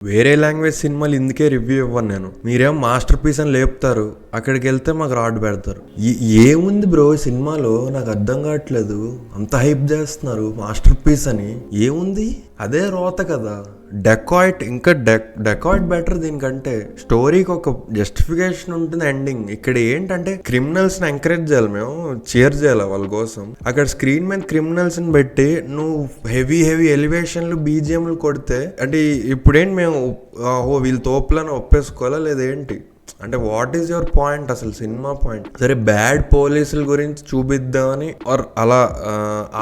వేరే లాంగ్వేజ్ సినిమాలు ఇందుకే రివ్యూ ఇవ్వను నేను. మీరేం మాస్టర్ పీస్ అని లేపుతారు, అక్కడికి వెళ్తే మాకు రాడ్ పెడతారు. ఏముంది బ్రో సినిమాలో? నాకు అర్థం కావట్లేదు. అంత హైప్ చేస్తున్నారు మాస్టర్ పీస్ అని. ఏముంది? అదే రోత కదా. డెకాయిట్ ఇంకా డెకాయిట్ బెటర్ దీనికంటే. స్టోరీకి ఒక జస్టిఫికేషన్ ఉంటుంది ఎండింగ్. ఇక్కడ ఏంటంటే క్రిమినల్స్ ని ఎంకరేజ్ చేయాలి, మేము చీర్ చేయాలి వాళ్ళ కోసం. అక్కడ స్క్రీన్ మీద క్రిమినల్స్ ని పెట్టి నువ్వు హెవీ ఎలివేషన్లు బీజిఎంలు కొడితే అంటే ఇప్పుడేంటి మేము వీళ్ళు తోపులను ఒప్పేసుకోవాలా లేదేంటి? అంటే వాట్ ఈస్ యువర్ పాయింట్ అసలు? సినిమా పాయింట్ సరే బ్యాడ్ పోలీసుల గురించి చూపిద్దామని ఆర్ అలా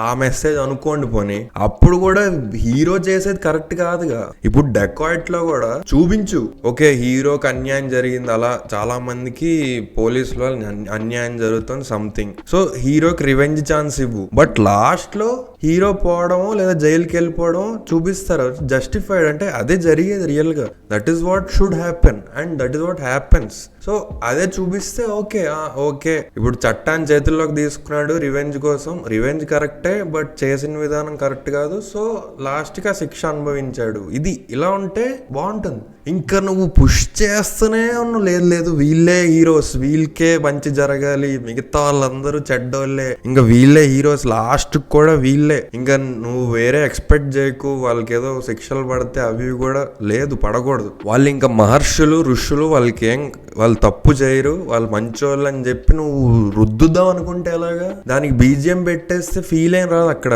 ఆ మెసేజ్ అనుకోండి పోనీ. అప్పుడు కూడా హీరో చేసేది కరెక్ట్ కాదుగా. ఇప్పుడు డెకాయిట్ లో కూడా చూపించు, ఓకే హీరోకి అన్యాయం జరిగింది, అలా చాలా మందికి పోలీసుల వల్ల అన్యాయం జరుగుతుంది సంథింగ్. సో హీరోకి రివెంజ్ ఛాన్స్ ఇవ్వు. బట్ లాస్ట్ లో హీరో పోవడమో లేదా జైలుకి వెళ్ళిపోవడం చూపిస్తారు జస్టిఫైడ్. అంటే అదే జరిగేది రియల్ గా. That is what should happen and that is what happens. So అదే చూపిస్తే ఓకే. ఇప్పుడు చట్టాన్ని చేతుల్లోకి తీసుకున్నాడు రివెంజ్ కోసం. రివెంజ్ కరెక్టే, బట్ చేసిన విధానం కరెక్ట్ కాదు. సో లాస్ట్ కి ఆ శిక్ష అనుభవించాడు. ఇది ఇలా ఉంటే బాగుంటుంది. ఇంకా నువ్వు పుష్ చేస్తూనే ఉన్నావు, లేదు వీళ్ళే హీరోస్, వీళ్ళకే మంచి జరగాలి, మిగతా వాళ్ళందరూ చెడ్డోళ్ళే, ఇంకా వీళ్ళే హీరోస్, లాస్ట్ కూడా వీళ్ళే. ఇంకా నువ్వు వేరే ఎక్స్పెక్ట్ చేయకు. వాళ్ళకి ఏదో శిక్షలు పడితే అవి కూడా లేదు, పడకూడదు. వాళ్ళు ఇంకా మహర్షులు ఋషులు, వాళ్ళు తప్పు చేయరు, వాళ్ళు మంచోళ్ళు అని చెప్పి నువ్వు రుద్దుదాం అనుకుంటే ఎలాగా? దానికి బీజిఎం పెట్టేస్తే ఫీల్ ఏం రాదు అక్కడ.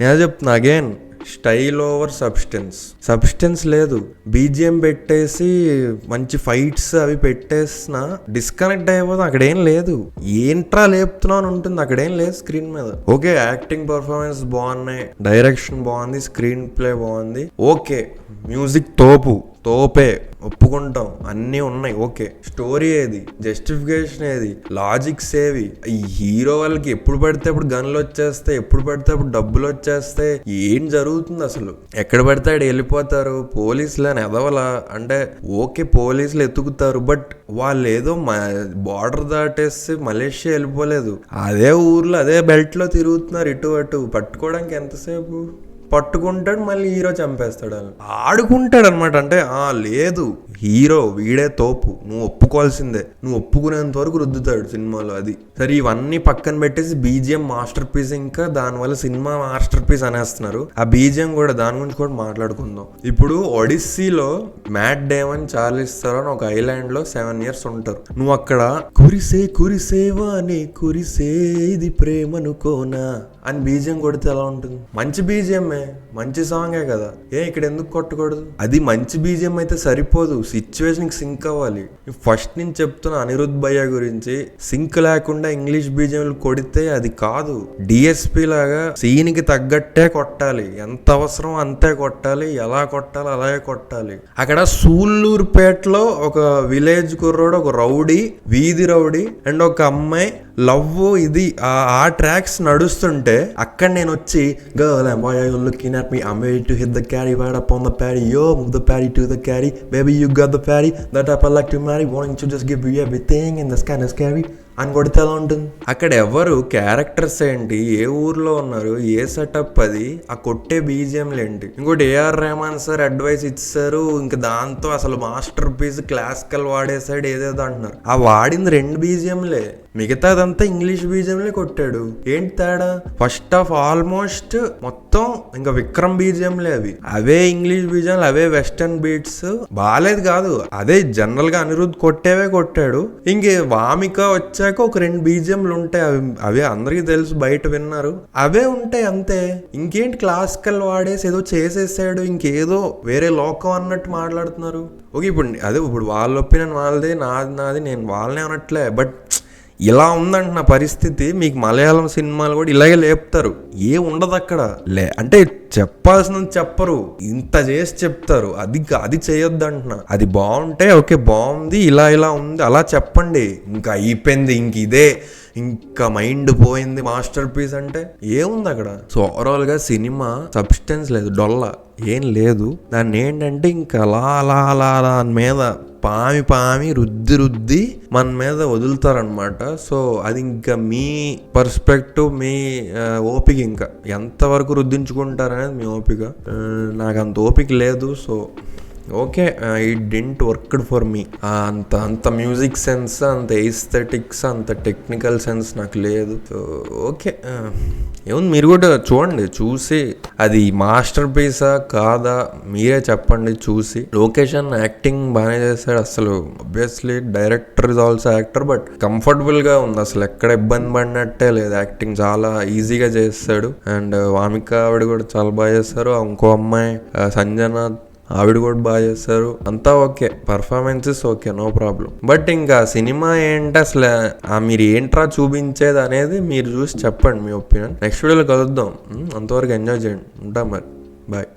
నేను చెప్తున్నా అగైన్, స్టైల్ ఓవర్ సబ్స్టెన్స్ లేదు. బీజిఎం పెట్టేసి మంచి ఫైట్స్ అవి పెట్టేసిన డిస్కనెక్ట్ అయిపోతుంది. అక్కడేం లేదు. ఏంట్రా లేపుతున్నావు అని ఉంటుంది, అక్కడేం లేదు స్క్రీన్ మీద. ఓకే యాక్టింగ్ పర్ఫార్మెన్స్ బాగున్నాయి, డైరెక్షన్ బాగుంది, స్క్రీన్ ప్లే బాగుంది, ఓకే మ్యూజిక్ తోపే ఒప్పుకుంటాం, అన్నీ ఉన్నాయి, ఓకే. స్టోరీ ఏది? జస్టిఫికేషన్ ఏది? లాజిక్స్ ఏవి? ఈ హీరో వాళ్ళకి ఎప్పుడు పడితే అప్పుడు గన్లు వచ్చేస్తాయి, ఎప్పుడు పడితే అప్పుడు డబ్బులు వచ్చేస్తాయి. ఏం జరుగుతుంది అసలు? ఎక్కడ పడితే అక్కడ వెళ్ళిపోతారు పోలీసులు అని ఎదవలా? అంటే ఓకే పోలీసులు ఎత్తుకుతారు, బట్ వాళ్ళు ఏదో బార్డర్ దాటేసి మలేషియా వెళ్ళిపోలేదు. అదే ఊర్లో అదే బెల్ట్ లో తిరుగుతున్నారు ఇటు అటు. పట్టుకోవడానికి ఎంతసేపు? పట్టుకుంటాడు, మళ్ళీ హీరో చంపేస్తాడు. ఆడుకుంటాడు అనమాట. అంటే లేదు హీరో వీడే తోపు, నువ్వు ఒప్పుకోవాల్సిందే, నువ్వు ఒప్పుకునేంత వరకు రుద్దుతాడు సినిమాలో. అది సరే. ఇవన్నీ పక్కన పెట్టేసి బీజిఎం మాస్టర్ పీస్, ఇంకా దానివల్ల సినిమా మాస్టర్ పీస్ అనేస్తున్నారు. ఆ బీజిఎం కూడా, దాని గురించి కూడా మాట్లాడుకుందాం. ఇప్పుడు ఒడిస్సీలో మ్యాట్ డేమన్, చార్లిస్ థెరాన్ ఒక ఐలాండ్ లో 7 years ఉంటారు. నువ్వు అక్కడ కురిసేవానే కురిసే ఇది ప్రేమనుకోనా అని బీజిఎం కొడితే ఎలా ఉంటుంది? మంచి బీజిఎంఏ, మంచి సాంగే కదా, ఇక్కడ ఎందుకు కొట్టకూడదు? అది మంచి బీజిఎం అయితే సరిపోదు, సిచ్యువేషన్ కి సింక్ అవ్వాలి. ఫస్ట్ నుంచి చెప్తున్నా అనిరుద్ భయ్య గురించి, సింక్ లేకుండా ఇంగ్లీష్ బీజిఎంలు కొడితే అది కాదు. డిఎస్పీ లాగా సీన్ కి తగ్గట్టే కొట్టాలి, ఎంత అవసరం అంతే కొట్టాలి, ఎలా కొట్టాలి అలాగే కొట్టాలి. అక్కడ సూళ్ళూరుపేటలో ఒక విలేజ్ కుర్రోడు, ఒక రౌడీ, వీధి రౌడీ అండ్ ఒక అమ్మాయి లవ్, ఇది ఆ ట్రాక్స్ నడుస్తుంటే అక్కడ నేను వచ్చి girl and boy are you looking at me, I'm ready to hit the carry right up on the patty, yo move the patty to the carry, baby you got the patty, that type I like to marry, wanting to just give you everything and that's kind of scary అని కొడితే ఎలా ఉంటుంది? అక్కడ ఎవరు characters ఏంటి, ఏ ఊర్లో ఉన్నారు, ఏ setup, అది ఆ కొట్టే బీజిఎంలు ఏంటి? ఇంకోటి ఏఆర్ రెహమాన్ సార్ అడ్వైస్ ఇచ్చారు, ఇంకా దాంతో అసలు మాస్టర్ పీస్ క్లాసికల్ వాడేసాడు ఏదేదో అంటున్నారు. ఆ వాడింది 2 బీజిఎంలే, మిగతాదంతా ఇంగ్లీష్ బీజిఎంలే కొట్టాడు. ఏంటి తేడా? ఫస్ట్ ఆఫ్ ఆల్మోస్ట్ మొత్తం ఇంకా విక్రమ్ బీజిఎంలే అవి, అవే ఇంగ్లీష్ బీజిఎంలు, అవే వెస్టర్న్ బీట్స్. బాలేదు కాదు, అదే జనరల్ గా అనిరుద్ కొట్టేవే కొట్టాడు. ఇంకే వామిక వచ్చాక ఒక 2 బీజిఎంలు ఉంటాయి, అవే అందరికీ తెలుసు, బయట విన్నారు, అవే ఉంటాయి అంతే. ఇంకేంటి క్లాసికల్ వాడేసి ఏదో చేసేసాడు, ఇంకేదో వేరే లోకం అన్నట్టు మాట్లాడుతున్నారు. ఓకే ఇప్పుడు వాళ్ళ ఒపీనియన్ వాళ్ళదే, నాది నేను వాళ్ళనే అనట్లే, బట్ ఇలా ఉందంటున్న పరిస్థితి. మీకు మలయాళం సినిమాలు కూడా ఇలాగే లేపుతారు, ఉండదు అక్కడ. అంటే చెప్పాల్సినంత చెప్పరు, ఇంత చేసి చెప్తారు. అది చేయొద్దు అంటున్నా. అది బాగుంటే ఓకే బాగుంది, ఇలా ఉంది అలా చెప్పండి, ఇంకా అయిపోయింది, ఇంక ఇదే ఇంకా మైండ్ పోయింది మాస్టర్ పీస్ అంటే ఏముంది అక్కడ? సో ఓవరాల్ గా సినిమా సబ్స్టెన్స్ లేదు, డొల్ల ఏం లేదు. దాన్ని ఏంటంటే ఇంకా అలా దాని మీద పామి రుద్ది మన మీద వదులుతారనమాట. సో అది ఇంకా మీ పర్స్పెక్టివ్, మీ ఓపిక, ఇంకా ఎంతవరకు రుద్దించుకుంటారనేది మీ ఓపిక. నాకు అంత ఓపిక లేదు. So okay, it didn't worked for me. అంత మ్యూజిక్ సెన్స్, అంత ఎస్థెటిక్స్, అంత టెక్నికల్ సెన్స్ నాకు లేదు. సో ఓకే, ఏముంది, మీరు కూడా చూడండి, చూసి అది మాస్టర్ పీసా కాదా మీరే చెప్పండి చూసి. లొకేషన్ యాక్టింగ్ బాగానే చేశాడు అసలు. Obviously director is also actor, but comfortable గా ఉంది, అసలు ఎక్కడ ఇబ్బంది పడినట్టే లేదు. యాక్టింగ్ చాలా ఈజీగా చేస్తాడు. అండ్ వామిక ఆవిడ కూడా చాలా బాగా చేస్తారు. ఇంకో అమ్మాయి సంజన, ఆవిడ కూడా బాగా చేస్తారు. అంతా okay, performances okay, no problem. But ఇంకా సినిమా ఏంటి అసలు, మీరు ఏంట్రా చూపించేది అనేది మీరు చూసి చెప్పండి మీ ఒపీనియన్. నెక్స్ట్ వీడియోలో కలుద్దాం. అంతవరకు ఎంజాయ్ చేయండి. ఉంటాం మరి, బాయ్.